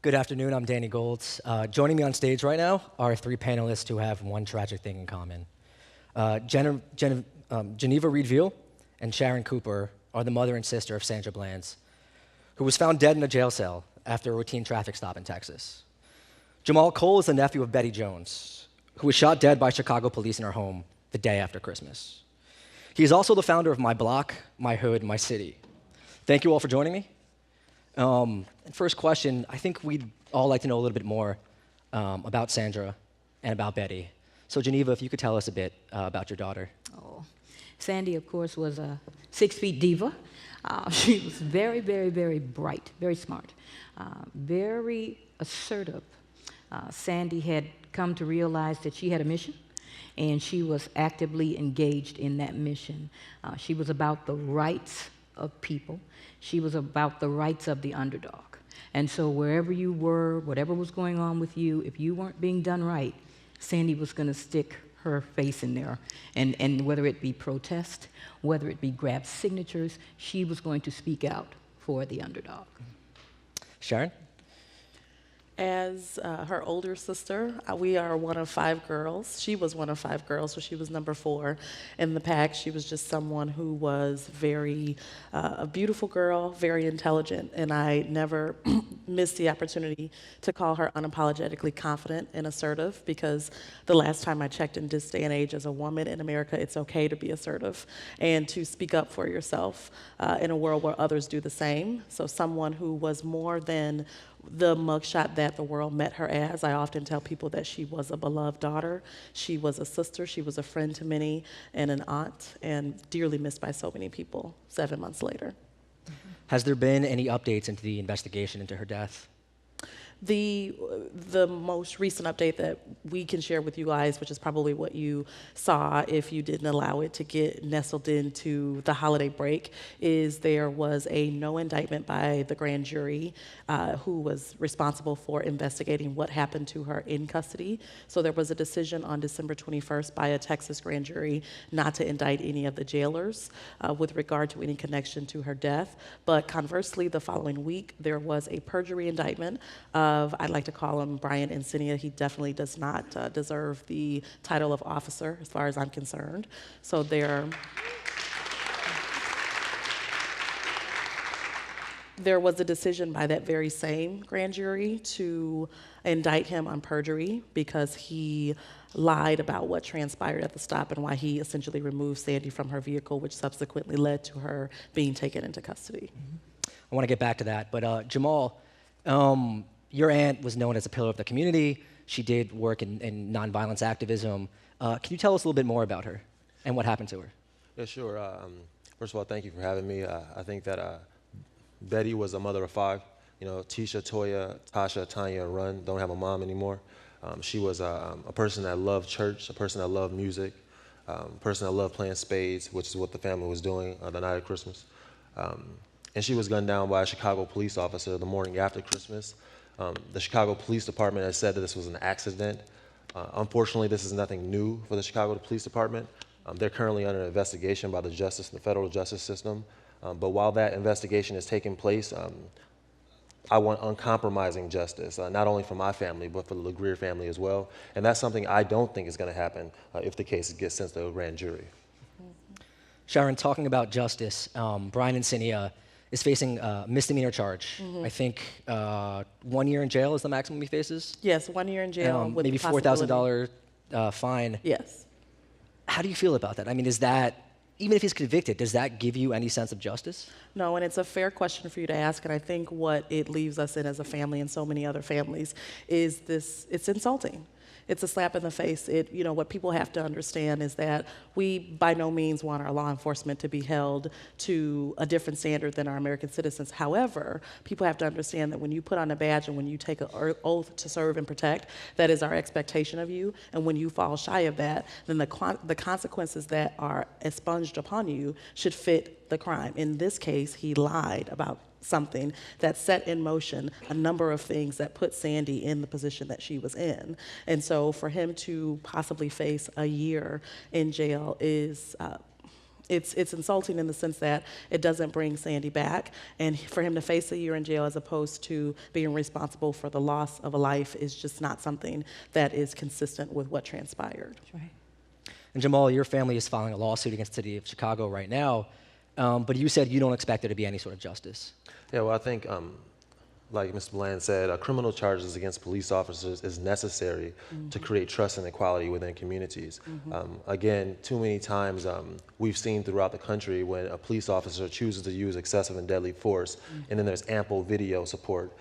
Good afternoon, I'm Danny Golds. Joining me on stage right now are three panelists who have one tragic thing in common. Geneva Reed-Veal and Sharon Cooper are the mother and sister of Sandra Bland, who was found dead in a jail cell after a routine traffic stop in Texas. Jahmal Cole is the nephew of Bettie Jones, who was shot dead by Chicago police in her home the day after Christmas. He is also the founder of My Block, My Hood, My City. Thank you all for joining me. First question, I think we'd all like to know a little bit more about Sandra and about Bettie. So Geneva, if you could tell us a bit about your daughter. Oh, Sandy, of course, was a 6-foot diva. She was very, very, very bright, very smart, very assertive. Sandy had come to realize that she had a mission, and she was actively engaged in that mission. She was about the rights of people. She was about the rights of the underdog. And so wherever you were, whatever was going on with you, if you weren't being done right, Sandy was going to stick her face in there. And whether it be protest, whether it be grab signatures, she was going to speak out for the underdog. Sharon? As her older sister, we are one of 5 girls. She was one of 5 girls, so she was number 4 in the pack. She was just someone who was very, a beautiful girl, very intelligent, and I never missed the opportunity to call her unapologetically confident and assertive, because the last time I checked, in this day and age, as a woman in America, it's okay to be assertive and to speak up for yourself in a world where others do the same. So someone who was more than the mugshot that the world met her as. I often tell people that she was a beloved daughter, she was a sister, she was a friend to many, and an aunt, and dearly missed by so many people 7 months later. Has there been any updates into the investigation into her death? The most recent update that we can share with you guys, which is probably what you saw if you didn't allow it to get nestled into the holiday break, is there was a no indictment by the grand jury who was responsible for investigating what happened to her in custody. So there was a decision on December 21st by a Texas grand jury not to indict any of the jailers with regard to any connection to her death. But conversely, the following week, there was a perjury indictment of, I'd like to call him Brian Encinia. He definitely does not deserve the title of officer, as far as I'm concerned. So there was a decision by that very same grand jury to indict him on perjury because he lied about what transpired at the stop and why he essentially removed Sandy from her vehicle, which subsequently led to her being taken into custody. I want to get back to that, but Jahmal, your aunt was known as a pillar of the community. She did work in nonviolence activism. Can you tell us a little bit more about her and what happened to her? Yeah, sure. First of all, thank you for having me. I think that Bettie was a mother of 5. You know, Tisha, Toya, Tasha, Tanya, and Run don't have a mom anymore. She was a person that loved church, a person that loved music, a person that loved playing spades, which is what the family was doing the night of Christmas. And she was gunned down by a Chicago police officer the morning after Christmas. The Chicago Police Department has said that this was an accident. Unfortunately, this is nothing new for the Chicago Police Department. They're currently under investigation by the federal justice system. But while that investigation is taking place, I want uncompromising justice, not only for my family, but for the LeGrier family as well. And that's something I don't think is going to happen if the case gets sent to a grand jury. Sharon, talking about justice, Brian Encinia is facing a misdemeanor charge. I think 1 year in jail is the maximum he faces? Yes, 1 year in jail with maybe $4,000 fine. Yes. How do you feel about that? I mean, is that, even if he's convicted, does that give you any sense of justice? No, and it's a fair question for you to ask, and I think what it leaves us in as a family and so many other families is this: it's insulting. It's a slap in the face. You know, what people have to understand is that we by no means want our law enforcement to be held to a different standard than our American citizens. However, people have to understand that when you put on a badge and when you take an oath to serve and protect, that is our expectation of you. And when you fall shy of that, then the consequences that are expunged upon you should fit the crime. In this case, he lied about something that set in motion a number of things that put Sandy in the position that she was in. And so for him to possibly face a year in jail is it's insulting in the sense that it doesn't bring Sandy back, and for him to face a year in jail as opposed to being responsible for the loss of a life is just not something that is consistent with what transpired. That's right. And Jahmal, your family is filing a lawsuit against the city of Chicago right now, but you said you don't expect there to be any sort of justice. Yeah, well, I think, like Mr. Bland said, criminal charges against police officers is necessary to create trust and equality within communities. Again, too many times we've seen throughout the country when a police officer chooses to use excessive and deadly force, and then there's ample video support.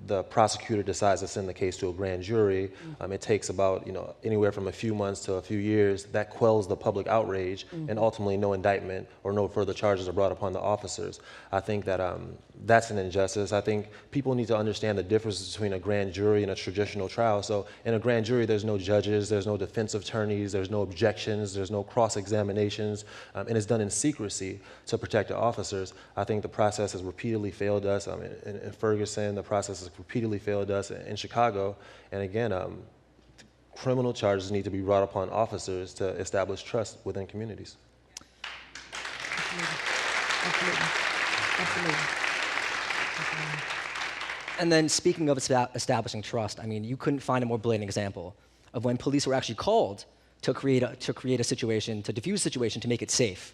The prosecutor decides to send the case to a grand jury. It takes about anywhere from a few months to a few years. That quells the public outrage, and ultimately no indictment or no further charges are brought upon the officers. I think that that's an injustice. I think people need to understand the difference between a grand jury and a traditional trial. So in a grand jury, there's no judges, there's no defense attorneys, there's no objections, there's no cross-examinations, and it's done in secrecy to protect the officers. I think the process has repeatedly failed us in Ferguson. The process has repeatedly failed us in Chicago. And again, criminal charges need to be brought upon officers to establish trust within communities. Absolutely. Absolutely. And then speaking of establishing trust, I mean, you couldn't find a more blatant example of when police were actually called to create a situation, to diffuse a situation, to make it safe.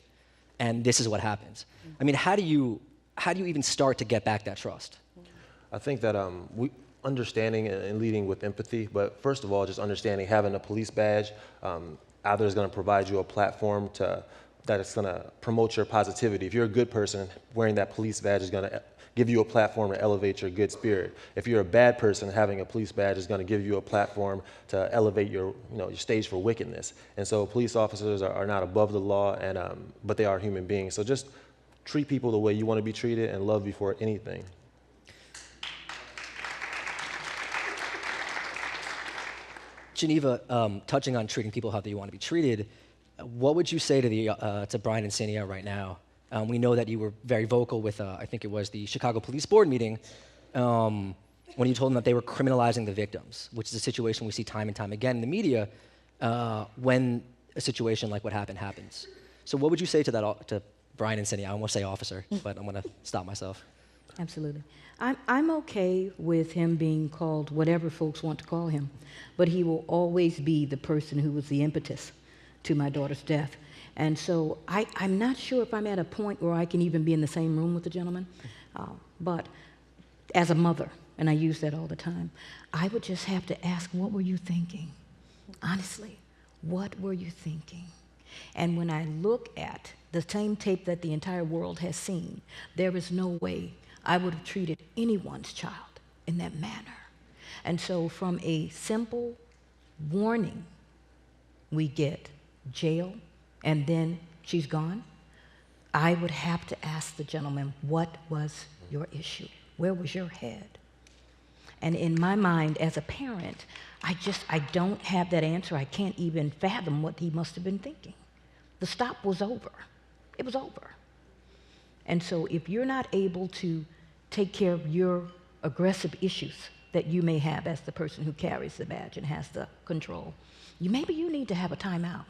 And this is what happens. I mean, how do you even start to get back that trust? I think that understanding and leading with empathy, but first of all, just understanding having a police badge either is going to provide you a platform that is going to promote your positivity. If you're a good person, wearing that police badge is going to give you a platform to elevate your good spirit. If you're a bad person, having a police badge is going to give you a platform to elevate your stage for wickedness. And so police officers are not above the law, but they are human beings. So just treat people the way you want to be treated and love before anything. Geneva, touching on treating people how they want to be treated, what would you say to Brian and Sania right now? We know that you were very vocal with, I think it was the Chicago Police Board meeting, when you told them that they were criminalizing the victims, which is a situation we see time and time again in the media when a situation like what happened happens. So what would you say to to Brian and Sania? I almost say officer, but I'm going to stop myself. Absolutely. I'm okay with him being called whatever folks want to call him, but he will always be the person who was the impetus to my daughter's death. And so I'm not sure if I'm at a point where I can even be in the same room with the gentleman, but as a mother, and I use that all the time, I would just have to ask, what were you thinking? Honestly, what were you thinking? And when I look at the same tape that the entire world has seen, there is no way I would have treated anyone's child in that manner. And so from a simple warning, we get jail, and then she's gone. I would have to ask the gentleman, what was your issue? Where was your head? And in my mind, as a parent, I don't have that answer. I can't even fathom what he must have been thinking. The stop was over. It was over. And so if you're not able to take care of your aggressive issues that you may have as the person who carries the badge and has the control, maybe you need to have a timeout.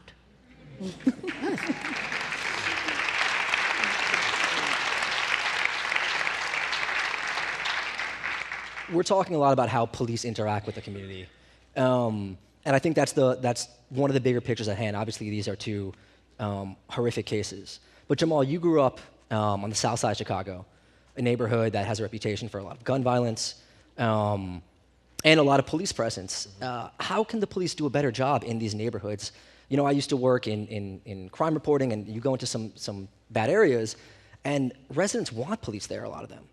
We're talking a lot about how police interact with the community. And I think that's one of the bigger pictures at hand. Obviously, these are two horrific cases. But Jahmal, you grew up on the south side of Chicago, a neighborhood that has a reputation for a lot of gun violence and a lot of police presence. How can the police do a better job in these neighborhoods? You know, I used to work in crime reporting, and you go into some bad areas, and residents want police there, a lot of them.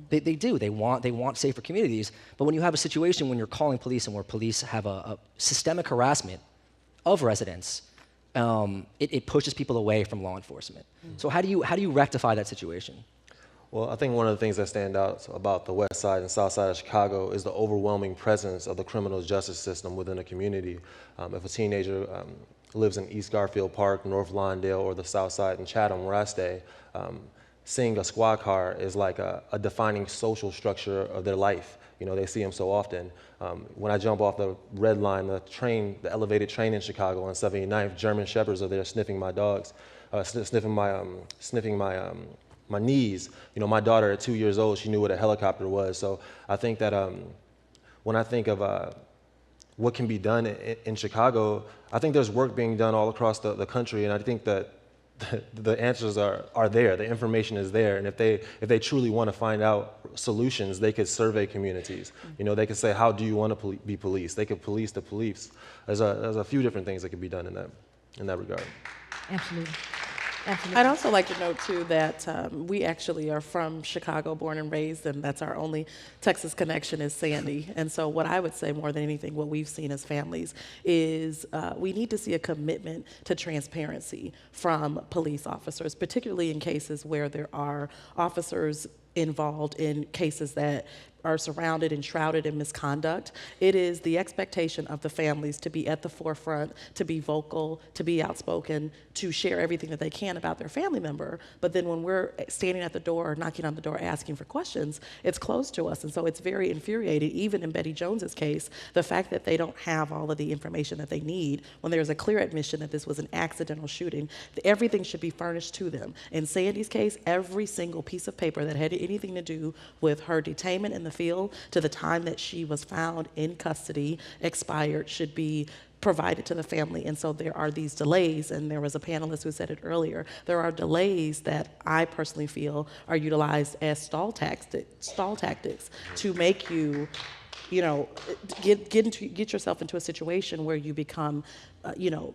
They do. They want safer communities. But when you have a situation when you're calling police and where police have a systemic harassment of residents, it pushes people away from law enforcement. So how do you rectify that situation? Well, I think one of the things that stand out about the west side and south side of Chicago is the overwhelming presence of the criminal justice system within a community. If a teenager lives in East Garfield Park, North Lawndale, or the south side in Chatham, where I stay, seeing a squad car is like a defining social structure of their life. You know, they see them so often. When I jump off the red line, the elevated train in Chicago on 79th, German Shepherds are there sniffing my dogs. sniffing my knees. My daughter at 2 years old, she knew what a helicopter was. So I think that when I think of what can be done in Chicago, I think there's work being done all across the country, and I think that the answers are there. The information is there, and if they truly want to find out solutions, they could survey communities. They could say, how do you want to be policed? They could police the police. There's a few different things that could be done in that regard. Absolutely. Absolutely. I'd also like to note, too, that we actually are from Chicago, born and raised, and that's our only Texas connection is Sandy. And so what I would say more than anything, what we've seen as families is we need to see a commitment to transparency from police officers, particularly in cases where there are officers involved in cases that are surrounded and shrouded in misconduct. It is the expectation of the families to be at the forefront, to be vocal, to be outspoken, to share everything that they can about their family member. But then when we're standing at the door or knocking on the door asking for questions, it's closed to us. And so it's very infuriating, even in Bettie Jones's case, the fact that they don't have all of the information that they need when there's a clear admission that this was an accidental shooting. Everything should be furnished to them. In Sandy's case, every single piece of paper that had anything to do with her detainment in the field to the time that she was found in custody expired should be provided to the family. And so there are these delays, and there was a panelist who said it earlier, there are delays that I personally feel are utilized as stall tactics to make you get yourself into a situation where you become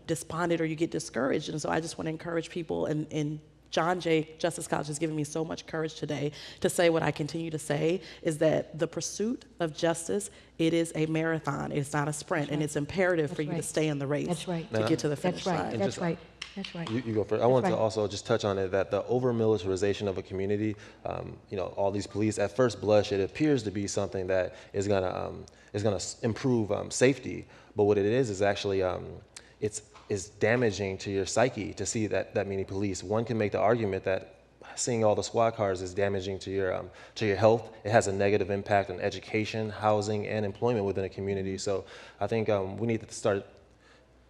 despondent or you get discouraged. And so I just want to encourage people, and John Jay Justice College has given me so much courage today to say what I continue to say is that the pursuit of justice, it is a marathon. It's not a sprint, and it's imperative for you to stay in the race to get to the finish line. That's right. That's right. You go first. I want to also just touch on it that the over-militarization of a community, all these police, at first blush, it appears to be something that is gonna improve safety, but what it is actually it's damaging to your psyche to see that many police. One can make the argument that seeing all the squad cars is damaging to your health. It has a negative impact on education, housing, and employment within a community. So I think we need to start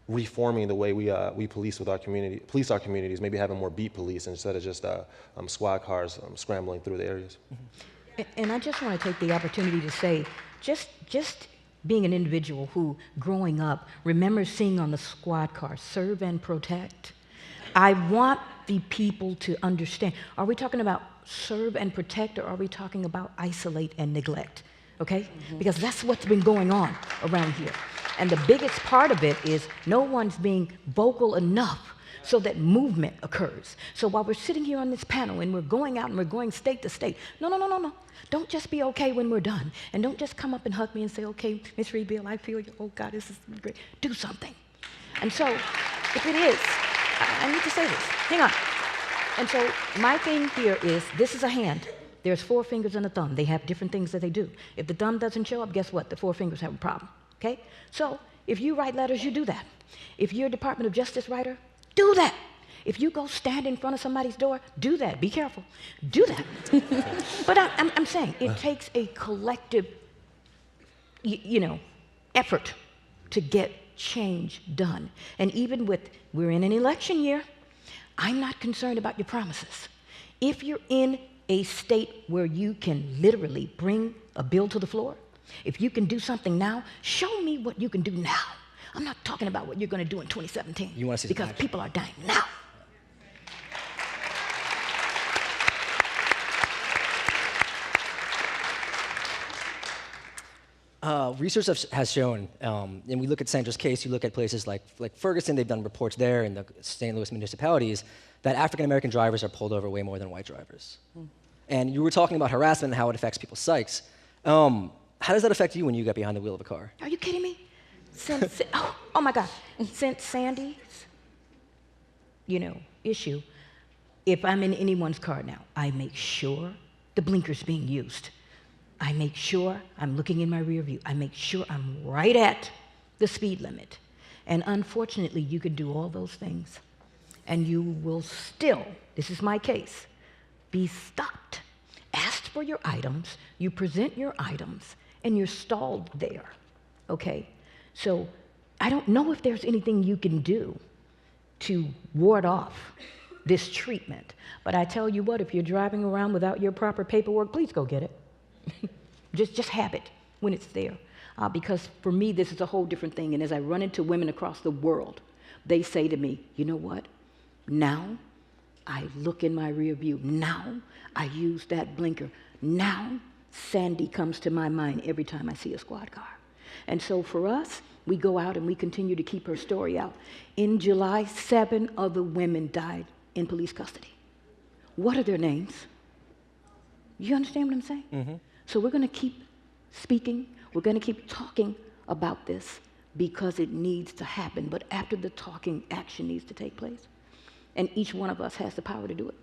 reforming the way we police our communities, maybe having more beat police instead of just squad cars scrambling through the areas. And I just want to take the opportunity to say, just being an individual who, growing up, remembers seeing on the squad car, serve and protect. I want the people to understand. Are we talking about serve and protect, or are we talking about isolate and neglect? Okay? Because that's what's been going on around here. And the biggest part of it is no one's being vocal enough so that movement occurs. So while we're sitting here on this panel and we're going out and we're going state to state, no. Don't just be okay when we're done. And don't just come up and hug me and say, okay, Miss Reed-Veal, I feel you. Oh, God, this is great. Do something. And so if it is, I need to say this. Hang on. And so my thing here is, this is a hand. There's 4 fingers and a thumb. They have different things that they do. If the thumb doesn't show up, guess what? The 4 fingers have a problem. Okay? So if you write letters, you do that. If you're a Department of Justice writer, do that. If you go stand in front of somebody's door, do that. Be careful. Do that. But I'm saying it takes a collective, effort to get change done. And even we're in an election year, I'm not concerned about your promises. If you're in a state where you can literally bring a bill to the floor, if you can do something now, show me what you can do now. I'm not talking about what you're going to do in 2017. You want to see because people are dying now. Research has shown, and we look at Sandra's case, you look at places like Ferguson, they've done reports there, and the St. Louis municipalities, that African-American drivers are pulled over way more than white drivers. And you were talking about harassment and how it affects people's psyches. How does that affect you when you get behind the wheel of a car? Are you kidding me? Oh my God. Since Sandy's, issue, if I'm in anyone's car now, I make sure the blinker's being used. I make sure I'm looking in my rear view. I make sure I'm right at the speed limit. And unfortunately, you could do all those things, and you will still, this is my case, be stopped, asked for your items, you present your items, and you're stalled there, okay? So I don't know if there's anything you can do to ward off this treatment. But I tell you what, if you're driving around without your proper paperwork, please go get it. just have it when it's there. Because for me, this is a whole different thing. And as I run into women across the world, they say to me, you know what? Now I look in my rear view. Now I use that blinker. Now Sandy comes to my mind every time I see a squad car. And so for us, we go out and we continue to keep her story out. In July, 7 other women died in police custody. What are their names? You understand what I'm saying? Mm-hmm. So we're going to keep speaking. We're going to keep talking about this because it needs to happen. But after the talking, action needs to take place. And each one of us has the power to do it.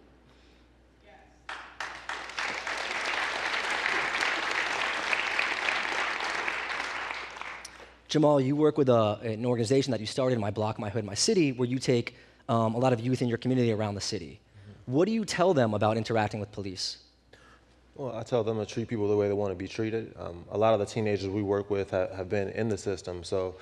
Jahmal, you work with an organization that you started in my block, my hood, my city, where you take a lot of youth in your community around the city. Mm-hmm. What do you tell them about interacting with police? Well, I tell them to treat people the way they want to be treated. A lot of the teenagers we work with have been in the system. So,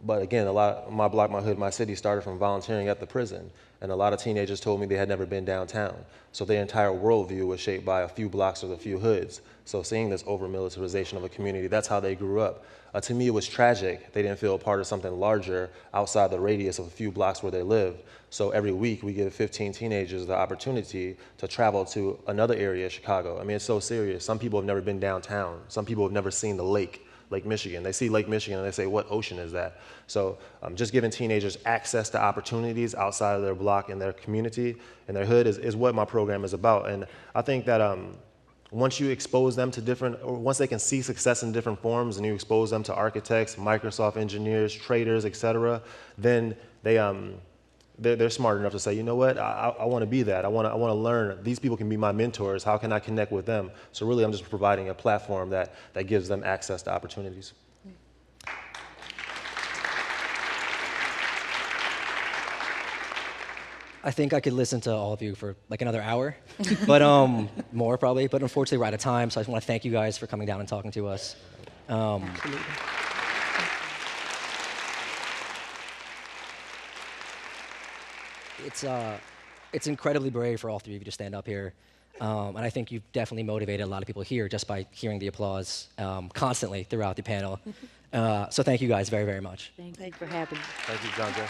but again, a lot my block, my hood, my city started from volunteering at the prison. And a lot of teenagers told me they had never been downtown. So their entire worldview was shaped by a few blocks or a few hoods. So seeing this over-militarization of a community, that's how they grew up. To me, it was tragic. They didn't feel a part of something larger outside the radius of a few blocks where they lived. So every week, we give 15 teenagers the opportunity to travel to another area of Chicago. I mean, it's so serious. Some people have never been downtown. Some people have never seen the Lake Michigan. They see Lake Michigan and they say, what ocean is that? So just giving teenagers access to opportunities outside of their block and their community and their hood is what my program is about. And I think that once you expose them to once they can see success in different forms and you expose them to architects, Microsoft engineers, traders, et cetera, then they're smart enough to say, you know what, I want to be that. I want to learn. These people can be my mentors. How can I connect with them? So really, I'm just providing a platform that gives them access to opportunities. I think I could listen to all of you for like another hour, but more probably. But unfortunately, we're out of time. So I just want to thank you guys for coming down and talking to us. Absolutely. It's incredibly brave for all three of you to stand up here. And I think you've definitely motivated a lot of people here just by hearing the applause constantly throughout the panel. So thank you guys very, very much. Thank you for having me. Thank you, John Jay.